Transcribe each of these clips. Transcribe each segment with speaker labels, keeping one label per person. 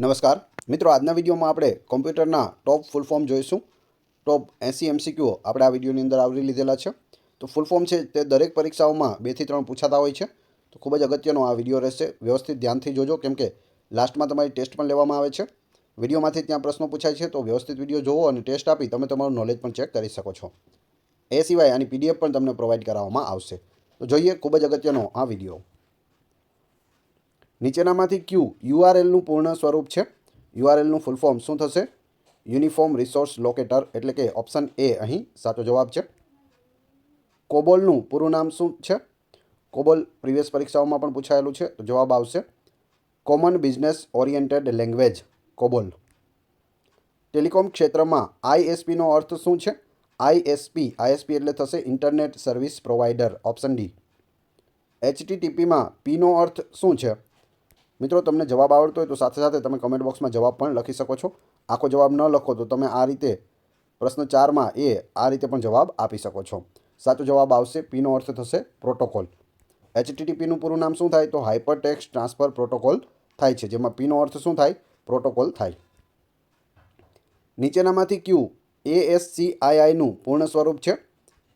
Speaker 1: નમસ્કાર મિત્રો, આજના વિડીયોમાં આપણે કોમ્પ્યુટરના ટોપ ફૂલ ફોર્મ જોઈશું. ટોપ 80 MCQ આપણે આ વિડીયોની અંદર આવરી લીધેલા છે. તો ફૂલ ફોર્મ છે તે દરેક પરીક્ષાઓમાં 2 થી 3 પૂછાતા હોય છે. તો ખૂબ જ અગત્યનો આ વિડીયો રહેશે. વ્યવસ્થિત ધ્યાનથી જોજો, કેમ કે લાસ્ટમાં તમારી ટેસ્ટ પણ લેવામાં આવે છે. વિડીયોમાંથી ત્યાં પ્રશ્નો પૂછાય છે, તો વ્યવસ્થિત વિડીયો જોવો અને ટેસ્ટ આપી તમે તમારું નોલેજ પણ ચેક કરી શકો છો. એ સિવાય આની PDF પણ તમને પ્રોવાઈડ કરાવવામાં આવશે. તો જોઈએ ખૂબ જ અગત્યનો આ વિડીયો. નીચેનામાંથી ક્યુ URLનું પૂર્ણ સ્વરૂપ છે? URLનું ફૂલ ફોર્મ શું થશે? યુનિફોર્મ રિસોર્સ લોકેટર, એટલે કે ઓપ્શન એ અહીં સાચો જવાબ છે. કોબોલનું પૂરું નામ શું છે? કોબોલ પ્રીવિયસ પરીક્ષાઓમાં પણ પૂછાયેલું છે, તો જવાબ આવશે common business oriented language, COBOL. Telecom ક્ષેત્રમાં ISPનો અર્થ શું છે? ISP એટલે થશે internet service provider, option D. HTTPમાં Pનો અર્થ શું છે? મિત્રો, તમને જવાબ આવડતો હોય તો સાથે સાથે તમે કમેન્ટ બોક્સમાં જવાબ પણ લખી શકો છો. આખો જવાબ ન લખો તો તમે આ રીતે પ્રશ્ન 4માં આ રીતે પણ જવાબ આપી શકો છો. સાચો જવાબ આવશે Pનો અર્થ થશે પ્રોટોકોલ. HTTPનું પૂરું નામ શું થાય? તો હાઇપર ટેક્સ્ટ ટ્રાન્સફર પ્રોટોકોલ થાય છે, જેમાં Pનો અર્થ શું થાય? પ્રોટોકોલ થાય. નીચેનામાંથી ક્યુ ASCIIનું પૂર્ણ સ્વરૂપ છે?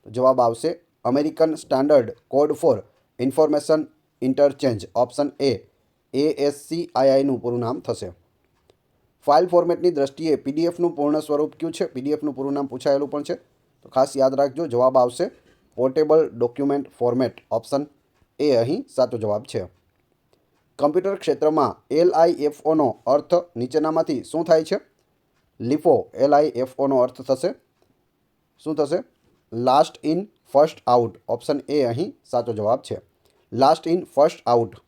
Speaker 1: જવાબ આવશે American standard code for information interchange, option A. ASCIIનું પૂરું નામ થશે. ફાઇલ ફોર્મેટની દ્રષ્ટિએ PDFનું પૂર્ણ સ્વરૂપ કયું છે? PDFનું પૂરું નામ પૂછાયેલું પણ છે, તો ખાસ યાદ રાખજો. જવાબ આવશે portable document format, option A અહીં સાચો જવાબ છે. કમ્પ્યુટર ક્ષેત્રમાં LIFOનો અર્થ નીચેનામાંથી શું થાય છે? LIFO, LIFOનો અર્થ થશે શું થશે? Last in first out, option A અહીં સાચો જવાબ છે. Last in first out.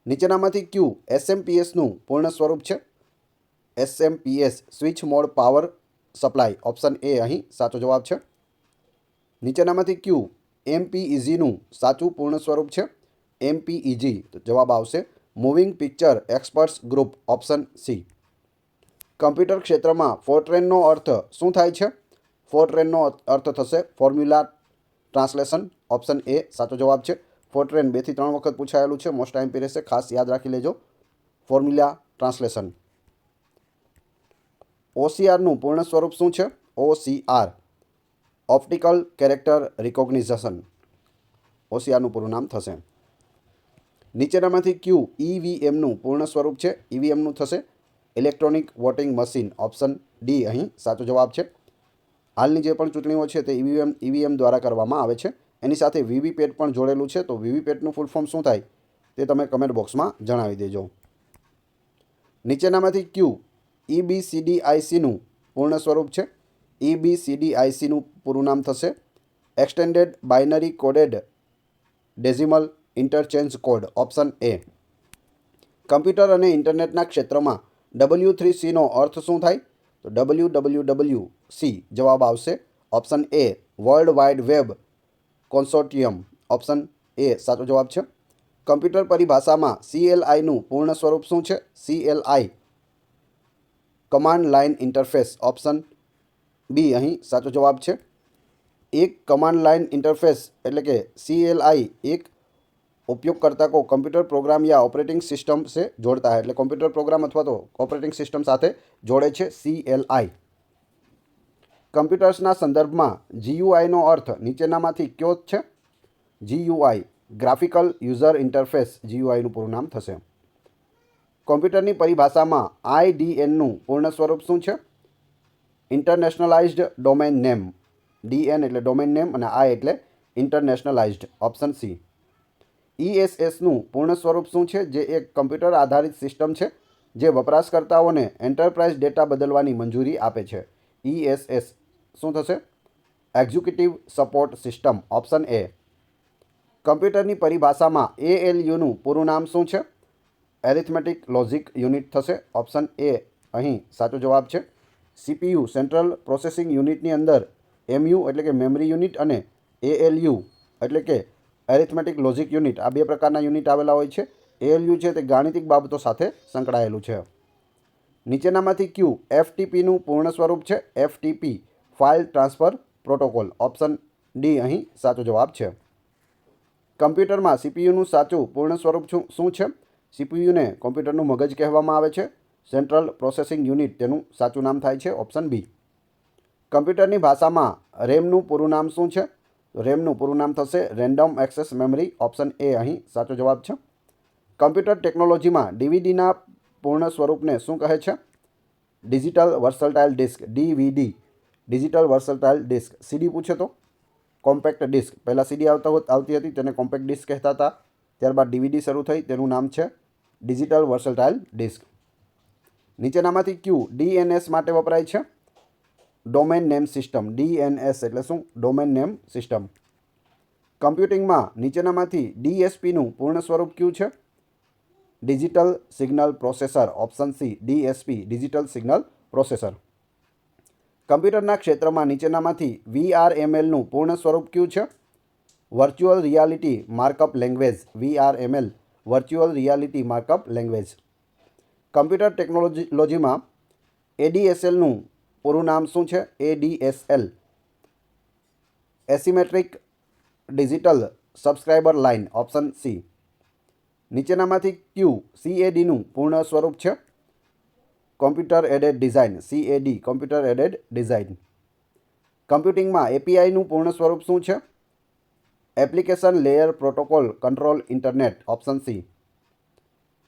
Speaker 1: નીચેનામાંથી ક્યુ SMPSનું પૂર્ણ સ્વરૂપ છે? SMPS switch mode power supply, option A અહીં સાચો જવાબ છે. નીચેનામાંથી ક્યુ MPEGનું સાચું પૂર્ણ સ્વરૂપ છે? MPEG, તો જવાબ આવશે moving picture experts group, option C. Computer ક્ષેત્રમાં ફોર્ટ્રેનનો અર્થ શું થાય છે? ફોર્ટ્રેનનો અર્થ થશે ફોર્મ્યુલા ટ્રાન્સલેશન, ઓપ્શન એ સાચો જવાબ છે. ફોર્ટ્રેન 2 થી 3 વખત પૂછાયેલું છે, મોસ્ટ ટાઈમ રહેશે, ખાસ યાદ રાખી લેજો. Formula translation. OCRનું પૂર્ણ સ્વરૂપ શું છે? OCR ઓપ્ટિકલ કેરેક્ટર રિકોગ્નિશન, OCRનું પૂરું નામ થશે. નીચેનામાંથી ક્યુ EVMનું પૂર્ણ સ્વરૂપ છે? EVMનું થશે electronic voting machine, option D અહીં સાચો જવાબ છે. હાલની જે પણ ચૂંટણીઓ છે તે EVM દ્વારા કરવામાં આવે છે. એની સાથે VVPAT પણ જોડેલું છે, તો VVPATનું ફૂલ ફોર્મ શું થાય તે તમે કમેન્ટ બોક્સમાં જણાવી દેજો. નીચેનામાંથી ક્યુ EBCDICનું પૂર્ણ સ્વરૂપ છે? EBCDICનું પૂરું નામ થશે extended binary coded decimal interchange code, option A. Computer અને ઇન્ટરનેટના ક્ષેત્રમાં W3Cનો અર્થ શું થાય? તો WWWC જવાબ આવશે option A. World wide web consortium, option A સાચો જવાબ છે. કમ્પ્યુટર પરિભાષામાં CLIનું પૂર્ણ સ્વરૂપ શું છે? CLI command line interface, option B અહીં સાચો જવાબ છે. એક કમાન્ડ લાઇન ઇન્ટરફેસ એટલે કે CLI એક उपयोगकर्ता को कंप्यूटर प्रोग्राम या ऑपरेटिंग सिस्टम से जोड़ता है, એટલે કમ્પ્યુટર પ્રોગ્રામ અથવા તો ઓપરેટિંગ સિસ્ટમ સાથે જોડે છે CLI. કમ્પ્યુટર્સના સંદર્ભમાં GUIનો અર્થ નીચેનામાંથી કયો છે? GUI ગ્રાફિકલ યુઝર ઇન્ટરફેસ, GUIનું પૂરું નામ થશે. કોમ્પ્યુટરની પરિભાષામાં IDNનું પૂર્ણ સ્વરૂપ શું છે? ઇન્ટરનેશનલાઇઝ્ડ ડોમેન નેમ, DN એટલે ડોમેન નેમ અને I એટલે ઇન્ટરનેશનલાઇઝ્ડ, ઓપ્શન સી. ESSનું પૂર્ણ સ્વરૂપ શું છે? જે એક કમ્પ્યુટર આધારિત સિસ્ટમ છે જે વપરાશકર્તાઓને એન્ટરપ્રાઇઝ ડેટા બદલવાની મંજૂરી આપે છે. ESS શું થશે? Executive support system, option A. કમ્પ્યુટરની પરિભાષામાં ALUનું પૂરું નામ શું છે? એરિથમેટિક લોજિક યુનિટ થશે, ઓપ્શન એ અહીં સાચો જવાબ છે. CPU સેન્ટ્રલ પ્રોસેસિંગ યુનિટની અંદર MU એટલે કે મેમરી યુનિટ અને ALU એટલે કે એરિથમેટિક લોજિક યુનિટ, આ બે પ્રકારના યુનિટ આવેલા હોય છે. ALU છે તે ગાણિતિક બાબતો સાથે સંકળાયેલું છે. નીચેનામાંથી ક્યુ FTPનું પૂર્ણ સ્વરૂપ છે? FTP file transfer protocol, option D અહીં સાચો જવાબ છે. કમ્પ્યુટરમાં CPUનું સાચું પૂર્ણ સ્વરૂપ શું છે? CPUને કોમ્પ્યુટરનું મગજ કહેવામાં આવે છે. સેન્ટ્રલ પ્રોસેસિંગ યુનિટ તેનું સાચું નામ થાય છે ઓપ્શન બી. કમ્પ્યુટરની ભાષામાં રેમનું પૂરું નામ શું છે? રેમનું પૂરું નામ થશે રેન્ડમ એક્સેસ મેમરી, ઓપ્શન એ અહીં સાચો જવાબ છે. કમ્પ્યુટર ટેકનોલોજીમાં ડીવીડીના પૂર્ણ સ્વરૂપને શું કહે છે? Digital versatile disc, DVD, digital versatile disc. CD પૂછે તો કોમ્પેક્ટ ડિસ્ક. પહેલાં સીડી આવતી હતી, તેને કોમ્પેક્ટ ડિસ્ક કહેતા હતા. ત્યારબાદ ડીવીડી શરૂ થઈ, તેનું નામ છે ડિજિટલ વર્સટાઇલ ડિસ્ક. નીચેનામાંથી ક્યુ ડીએનએસ માટે વપરાય છે? Domain name system. ડીએનએસ એટલે શું? Domain name system. કમ્પ્યુટિંગમાં નીચેનામાંથી ડીએસપીનું પૂર્ણ સ્વરૂપ ક્યુ છે? Digital signal processor, option C. DSP, digital signal processor. કમ્પ્યુટરના ક્ષેત્રમાં નીચેનામાંથી વીઆરએમએલનું પૂર્ણ સ્વરૂપ ક્યુ છે? Virtual reality markup language. VRML, virtual reality markup language. Computer ટેકનોલોજીમાં એડીએસએલનું પૂરું નામ શું છે? ADSL, asymmetric digital subscriber line, option C. નીચેનામાંથી ક્યુ સીએડીનું પૂર્ણ સ્વરૂપ છે? Computer aided design. CAD, computer aided design. કમ્પ્યુટિંગમાં એપીઆઈનું પૂર્ણ સ્વરૂપ શું છે? Application layer protocol control internet, option C.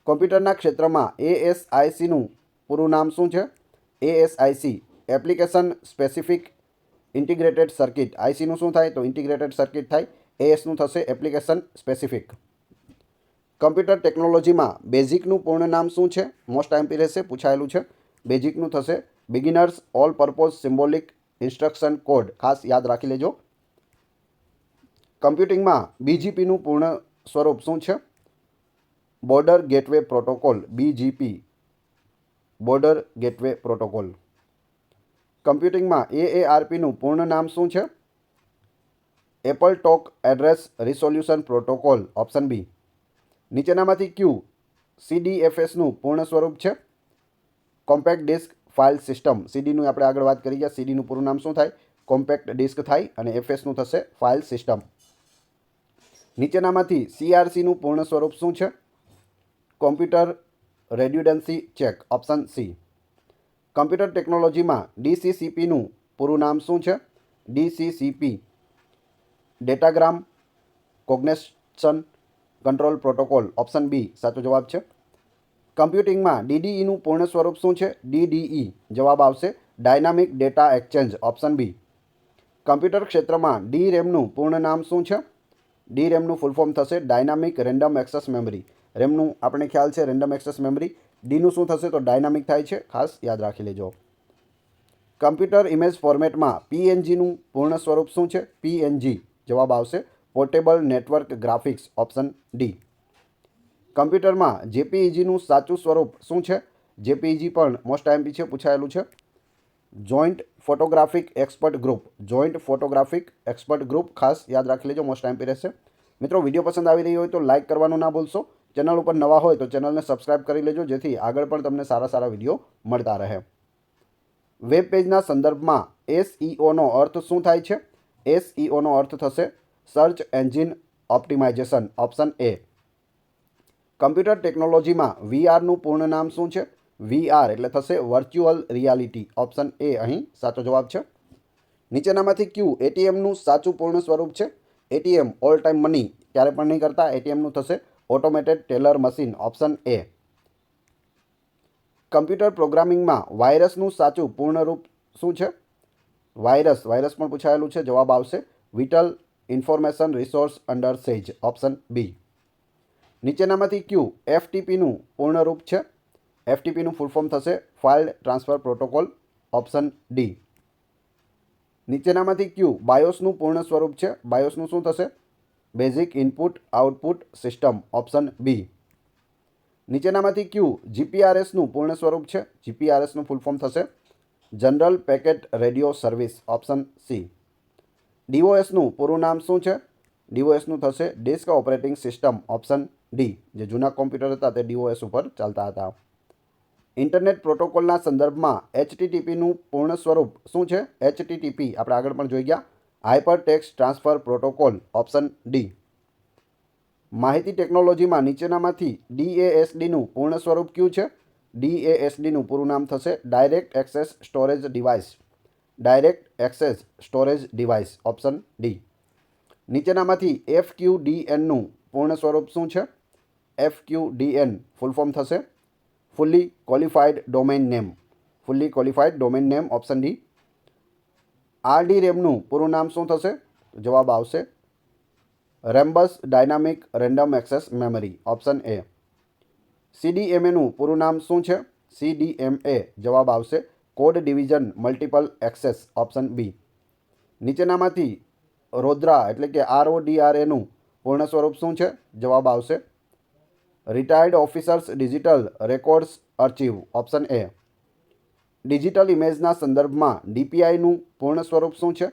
Speaker 1: કોમ્પ્યુટરના ક્ષેત્રમાં એએસઆઈસીનું પૂરું નામ શું છે? ASIC, application specific integrated circuit. આઈસીનું શું થાય? તો ઇન્ટિગ્રેટેડ સર્કિટ થાય. એએસનું થશે એપ્લિકેશન સ્પેસિફિક. કમ્પ્યુટર ટેકનોલોજીમાં બેઝિકનું પૂર્ણ નામ શું છે? મોસ્ટ આઈએમપી રહેશે, પૂછાયેલું છે. બેઝિકનું થશે beginners all purpose symbolic instruction code. ખાસ યાદ રાખી લેજો. કમ્પ્યુટિંગમાં બીજીપીનું પૂર્ણ સ્વરૂપ શું છે? Border gateway protocol. BGP, border gateway protocol. કમ્પ્યુટિંગમાં એએઆરપીનું પૂર્ણ નામ શું છે? AppleTalk address resolution protocol, option B. નીચેનામાંથી ક્યુ સીડીએફએસનું પૂર્ણ સ્વરૂપ છે? Compact disc file system. સીડીનું આપણે આગળ વાત કરી ગયા. સીડીનું પૂરું નામ શું થાય? કોમ્પેક્ટ ડિસ્ક થાય અને એફએસનું થશે ફાઇલ સિસ્ટમ. નીચેનામાંથી સીઆરસીનું પૂર્ણ સ્વરૂપ શું છે? Computer redundancy check, option C. કમ્પ્યુટર ટેકનોલોજીમાં ડીસીસીપીનું પૂરું નામ શું છે? DCCP, datagram congestion control protocol, option B સાચો જવાબ છે. કમ્પ્યુટિંગમાં ડીડીઈનું પૂર્ણ સ્વરૂપ શું છે? ડીડીઈ, જવાબ આવશે dynamic data exchange, option B. Computer ક્ષેત્રમાં ડીરેમનું પૂર્ણ નામ શું છે? ડીરેમનું ફૂલ ફોર્મ થશે ડાયનામિક રેન્ડમ એક્સેસ મેમરી. રેમનું આપણે ખ્યાલ છે રેન્ડમ એક્સેસ મેમરી. ડીનું શું થશે? તો ડાયનામિક થાય છે. ખાસ યાદ રાખી લેજો. કમ્પ્યુટર ઇમેજ ફોર્મેટમાં પીએનજીનું પૂર્ણ સ્વરૂપ શું છે? પીએનજી, જવાબ આવશે portable network graphics, option D. કમ્પ્યુટરમાં જેપીઈજીનું સાચું સ્વરૂપ શું છે? જેપીઈજી પણ મોસ્ટ આઈએમપી છે, પૂછાયેલું છે. Joint photographic expert group. Joint photographic expert group, ખાસ યાદ રાખી લેજો, મોસ્ટ આઈએમપી રહેશે. મિત્રો, વિડીયો પસંદ આવી રહ્યો હોય તો લાઇક કરવાનું ના ભૂલશો. ચેનલ ઉપર નવા હોય તો ચેનલને સબસ્ક્રાઇબ કરી લેજો, જેથી આગળ પણ તમને સારા સારા વિડીયો મળતા રહે. વેબ પેજના સંદર્ભમાં એસઈઓનો અર્થ શું થાય છે? એસઈઓનો અર્થ થશે search engine optimisation, option A. Computer ટેકનોલોજીમાં વીઆરનું પૂર્ણ નામ શું છે? વીઆર એટલે થશે વર્ચ્યુઅલ રિયાલિટી, ઓપ્શન એ અહીં સાચો જવાબ છે. નીચેનામાંથી ક્યુ એટીએમનું સાચું પૂર્ણ સ્વરૂપ છે? એટીએમ, ઓલ ટાઈમ મની, ક્યારે પણ નહીં કરતા. એટીએમનું થશે automated teller machine, option A. કમ્પ્યુટર પ્રોગ્રામિંગમાં વાયરસનું સાચું પૂર્ણ રૂપ શું છે? વાયરસ પણ પૂછાયેલું છે. જવાબ આવશે vital information resources under siege, option B. નીચેનામાંથી ક્યુ એફટીપીનું પૂર્ણ રૂપ છે? એફટીપીનું ફૂલ ફોર્મ થશે file transfer protocol, option D. નીચેનામાંથી ક્યુ બાયોસનું પૂર્ણ સ્વરૂપ છે? બાયોસનું શું થશે? Basic input output system, option B. નીચેનામાંથી ક્યુ જીપીઆરએસનું પૂર્ણ સ્વરૂપ છે? જીપીઆરએસનું ફૂલ ફોર્મ થશે general packet radio service, option C. ડીઓએસનું પૂરું નામ શું છે? ડીઓએસનું થશે disk operating system, option D. જે જૂના કોમ્પ્યુટર હતા તે ડીઓએસ ઉપર ચાલતા હતા. ઇન્ટરનેટ પ્રોટોકોલના સંદર્ભમાં એચટીટીપીનું પૂર્ણ સ્વરૂપ શું છે? એચટીટીપી આપણે આગળ પણ જોઈ ગયા, hyper text transfer protocol, option D. માહિતી ટેકનોલોજીમાં નીચેનામાંથી ડીએએસડીનું પૂર્ણ સ્વરૂપ કયું છે? DASDનું પૂરું નામ થશે direct access storage device. Direct access storage device, option D. નીચેનામાંથી FQDNનું પૂર્ણ સ્વરૂપ શું છે? FQDN ફૂલ ફોર્મ થશે fully qualified domain name. Fully qualified domain name, option D. RDRAMનું પૂરું નામ શું થશે? જવાબ આવશે Rambus dynamic random access memory, option A. CDMAનું પૂરું નામ શું છે? CDMA જવાબ આવશે code division multiple access, option B. નીચેનામાંથી રોદ્રા એટલે કે RODRAનું પૂર્ણ સ્વરૂપ શું છે? જવાબ આવશે retired officers digital records archive, option A. Digital ઇમેજના સંદર્ભમાં DPIનું પૂર્ણ સ્વરૂપ શું છે?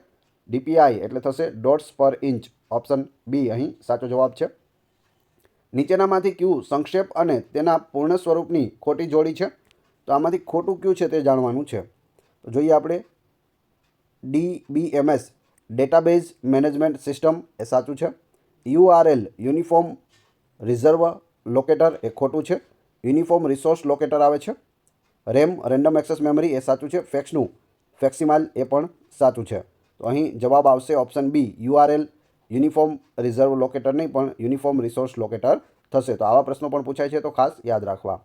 Speaker 1: DPI એટલે થશે ડોટ્સ પર ઇંચ, ઓપ્શન બી અહીં સાચો જવાબ છે. નીચેનામાંથી કયું સંક્ષેપ અને તેના પૂર્ણ સ્વરૂપની ખોટી જોડી છે? તો આમાંથી ખોટું કયું છે તે જાણવાનું છે. તો જોઈએ આપણે. DBMS ડેટાબેઝ મેનેજમેન્ટ સિસ્ટમ એ સાચું છે. URL યુનિફોર્મ રિઝર્વ લોકેટર એ ખોટું છે. યુનિફોર્મ રિસોર્સ લોકેટર આવે છે. RAM રેન્ડમ એક્સેસ મેમરી એ સાચું છે. ફેક્સનું ફેક્સિમાઇલ એ પણ સાચું છે. તો અહીં જવાબ આવશે option B URL uniform reserve locator નહીં પણ યુનિફોર્મ રિસોર્સ લોકેટર થશે. તો આવા પ્રશ્નો પણ પૂછાય છે તો ખાસ યાદ રાખવા.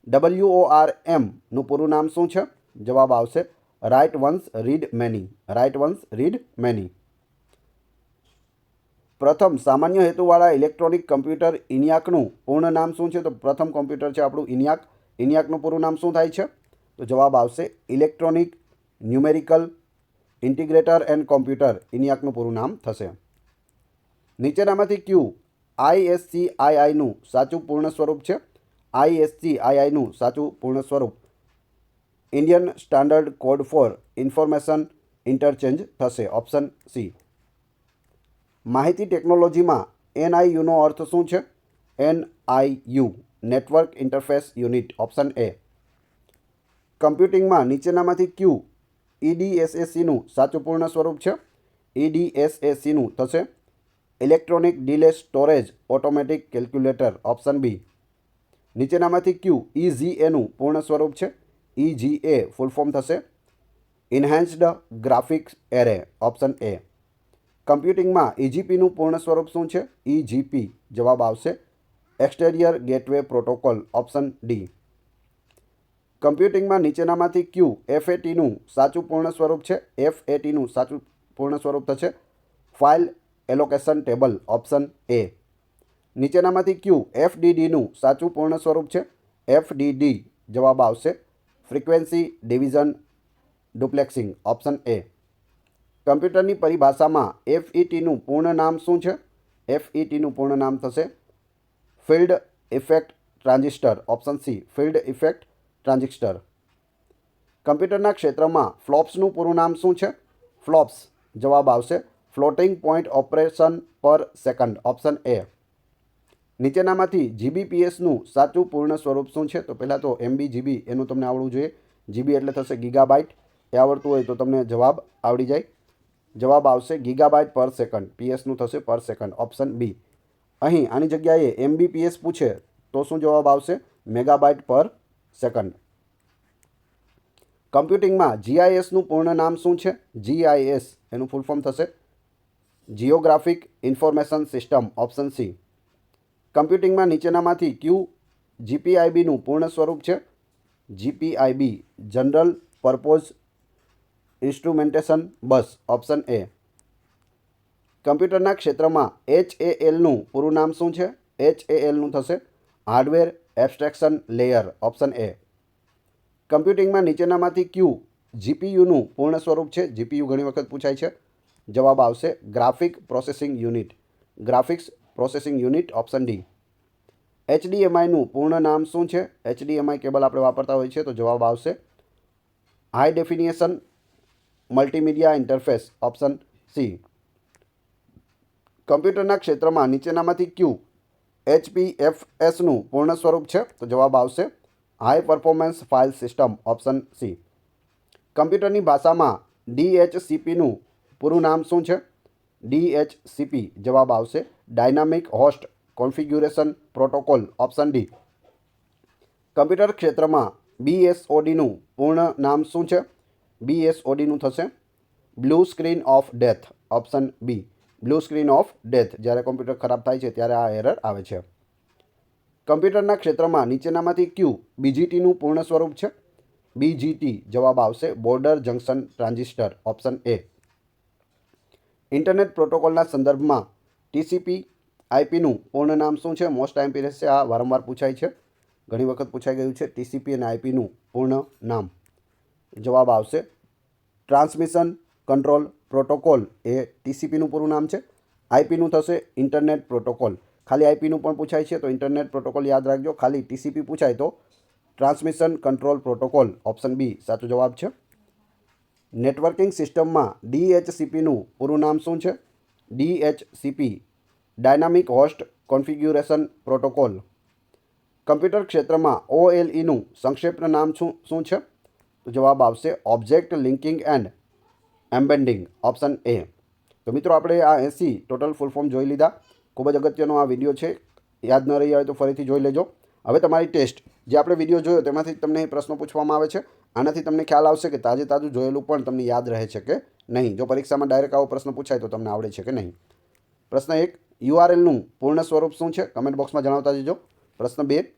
Speaker 1: WORMનું પૂરું નામ શું છે? જવાબ આવશે write once read many. Write once read many. પ્રથમ સામાન્ય હેતુવાળા ઇલેક્ટ્રોનિક કમ્પ્યુટર ઇન્યાકનું પૂર્ણ નામ શું છે? તો પ્રથમ કમ્પ્યુટર છે આપણું ઇન્યાક. ઇન્યાકનું પૂરું નામ શું થાય છે? તો જવાબ આવશે electronic numerical integrator and computer. ઇન્યાકનું પૂરું નામ થશે. નીચેનામાંથી કયું ISCIIનું સાચું પૂર્ણ સ્વરૂપ છે? ISCIIનું સાચું પૂર્ણ સ્વરૂપ Indian standard code for information interchange થશે, ઓપ્શન સી. માહિતી ટેકનોલોજીમાં NIUનો અર્થ શું છે? NIU network interface unit, option A. કમ્પ્યુટિંગમાં નીચેનામાંથી કયું EDSACનું સાચું પૂર્ણ સ્વરૂપ છે? EDSACનું થશે electronic delay storage automatic calculator, option B. નીચેનામાંથી કયું EGAનું પૂર્ણ સ્વરૂપ છે? EGA ફૂલ ફોર્મ થશે ઇન્હેન્સ્ડ ગ્રાફિક્સ એરે, ઓપ્શન એ. કમ્પ્યુટિંગમાં EGPનું પૂર્ણ સ્વરૂપ શું છે? EGP જવાબ આવશે એક્સટેરિયર ગેટવે પ્રોટોકોલ, ઓપ્શન ડી. કમ્પ્યુટિંગમાં નીચેનામાંથી કયું FATનું સાચું પૂર્ણ સ્વરૂપ છે? FATનું સાચું પૂર્ણ સ્વરૂપ થશે file allocation table, option A. નીચેનામાંથી કયું FDDનું સાચું પૂર્ણ સ્વરૂપ છે? FDD જવાબ આવશે ફ્રીક્વન્સી ડિવિઝન ડુપ્લેક્સિંગ, ઓપ્શન એ. કમ્પ્યુટરની પરિભાષામાં FETનું પૂર્ણ નામ શું છે? FETનું પૂર્ણ નામ થશે field effect transistor, option C. Field effect transistor. કમ્પ્યુટરના ક્ષેત્રમાં ફ્લોપ્સનું પૂરું નામ શું છે? ફ્લોપ્સ જવાબ આવશે floating point operation per second, option A. નીચેનામાંથી GBPSનું સાચું પૂર્ણ સ્વરૂપ શું છે? તો પહેલાં તો MB GB એનું તમને આવડવું જોઈએ. GB એટલે થશે ગીગાબાઇટ. એ આવડતું હોય તો તમને જવાબ આવડી જાય. જવાબ આવશે ગીગાબાઇટ પર સેકન્ડ. PS નું થશે પર સેકન્ડ, ઓપ્શન બી. અહીં આની જગ્યાએ MBPS પૂછે તો શું જવાબ આવશે? મેગાબાઇટ પર સેકન્ડ. કમ્પ્યુટિંગમાં GISનું પૂર્ણ નામ શું છે? GIS એનું ફૂલ ફોર્મ થશે geographic information system, option C. કમ્પ્યુટિંગમાં નીચેનામાંથી કયું GPIBનું પૂર્ણ સ્વરૂપ છે? GPIB general purpose instrumentation bus, option A. કમ્પ્યુટરના ક્ષેત્રમાં HALનું પૂરું નામ શું છે? HALનું થશે hardware abstraction layer, option A. કમ્પ્યુટિંગમાં નીચેનામાંથી કયું GPUનું પૂર્ણ સ્વરૂપ છે? GPU ઘણી વખત પૂછાય છે. જવાબ આવશે graphic processing unit. Graphics processing unit, option D. HDMIનું પૂર્ણ નામ શું છે? HDMI કેબલ આપણે વાપરતા હોય છે તો જવાબ આવશે high definition multimedia interface, option C. કમ્પ્યુટરના ક્ષેત્રમાં નીચેનામાંથી કયું HPFSનું પૂર્ણ સ્વરૂપ છે? તો જવાબ આવશે high performance file system, option C. કમ્પ્યુટરની ભાષામાં DHCPનું પૂરું નામ શું છે? DHCP જવાબ આવશે dynamic host configuration protocol, option D. Computer ક્ષેત્રમાં BSODનું પૂર્ણ નામ શું છે? BSODનું થશે blue screen of death. Option B, blue screen of death. જ્યારે કોમ્પ્યુટર ખરાબ થાય છે ત્યારે આ એરર આવે છે. કમ્પ્યુટરના ક્ષેત્રમાં નીચેનામાંથી કયું BGTનું પૂર્ણ સ્વરૂપ છે? BGT. જવાબ આવશે border junction transistor. Option A. Internet પ્રોટોકોલના સંદર્ભમાં TCP/IPનું પૂર્ણ નામ શું છે? મોસ્ટ આઈએમપી રહેશે. આ વારંવાર પૂછાય છે, ઘણી વખત પૂછાઈ ગયું છે. TCP અને IPનું પૂર્ણ નામ. જવાબ આવશે ટ્રાન્સમિશન કંટ્રોલ પ્રોટોકોલ. એ TCPનું પૂરું નામ છે. IPનું થશે ઇન્ટરનેટ પ્રોટોકોલ. ખાલી IPનું પણ પૂછાય છે તો ઇન્ટરનેટ પ્રોટોકોલ યાદ રાખજો. ખાલી TCP પૂછાય તો transmission control protocol. Option B સાચો જવાબ છે. નેટવર્કિંગ સિસ્ટમમાં DHCPનું પૂરું નામ શું છે? DHCP dynamic host configuration protocol. Computer ક્ષેત્રમાં OLEનું સંક્ષિપ્ત નામ શું છે? તો જવાબ આવશે object linking and embedding. Option A. તો મિત્રો આપણે આ 80 ટોટલ ફૂલ ફોર્મ જોઈ લીધા. ખૂબ જ અગત્યનો આ વિડીયો છે. યાદ ન રહી હોય તો ફરીથી જોઈ લેજો. હવે તમારી ટેસ્ટ, જે આપણે વિડીયો જોયો તેમાંથી તમને પ્રશ્નો પૂછવામાં આવે છે. આનાથી તમને ખ્યાલ આવશે કે તાજું જોયેલું પણ તમને યાદ રહે છે કે નહીં. જો પરીક્ષામાં ડાયરેક્ટ આવો પ્રશ્ન પૂછાય તો તમને આવડે છે કે નહીં. પ્રશ્ન 1, URLનું પૂર્ણ સ્વરૂપ શું છે? કમેન્ટ બોક્સમાં જણાવતા જજો. પ્રશ્ન 2,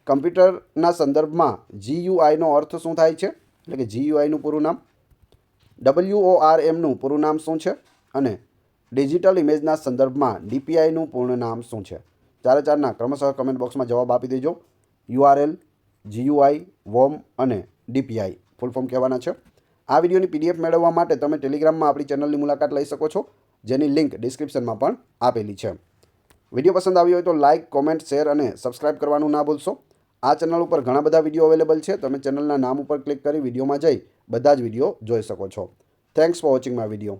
Speaker 1: કમ્પ્યુટરના સંદર્ભમાં GUIનો અર્થ શું થાય છે? એટલે કે GUIનું પૂરું નામ. WORMનું પૂરું નામ શું છે? અને ડિજિટલ ઇમેજના સંદર્ભમાં DPIનું પૂર્ણ નામ શું છે? ચારે ચારના ક્રમશઃ કમેન્ટ બોક્સમાં જવાબ આપી દેજો. URL, GUI, WORM અને DPI ફૂલ ફોર્મ કહેવાના છે. આ વિડીયોની PDF મેળવવા માટે તમે ટેલિગ્રામમાં આપણી ચેનલની મુલાકાત લઈ શકો છો, જેની લિંક ડિસ્ક્રિપ્શનમાં પણ આપેલી છે. વિડીયો પસંદ આવ્યો હોય તો લાઇક, કોમેન્ટ, શેર અને સબસ્ક્રાઇબ કરવાનું ના ભૂલશો. આ ચેનલ ઉપર ઘણા બધા વિડીયો અવેલેબલ છે. તમે ચેનલના નામ ઉપર ક્લિક કરી વિડીયોમાં જઈ બધા જ વિડીયો જોઈ શકો છો. Thanks for watching my video.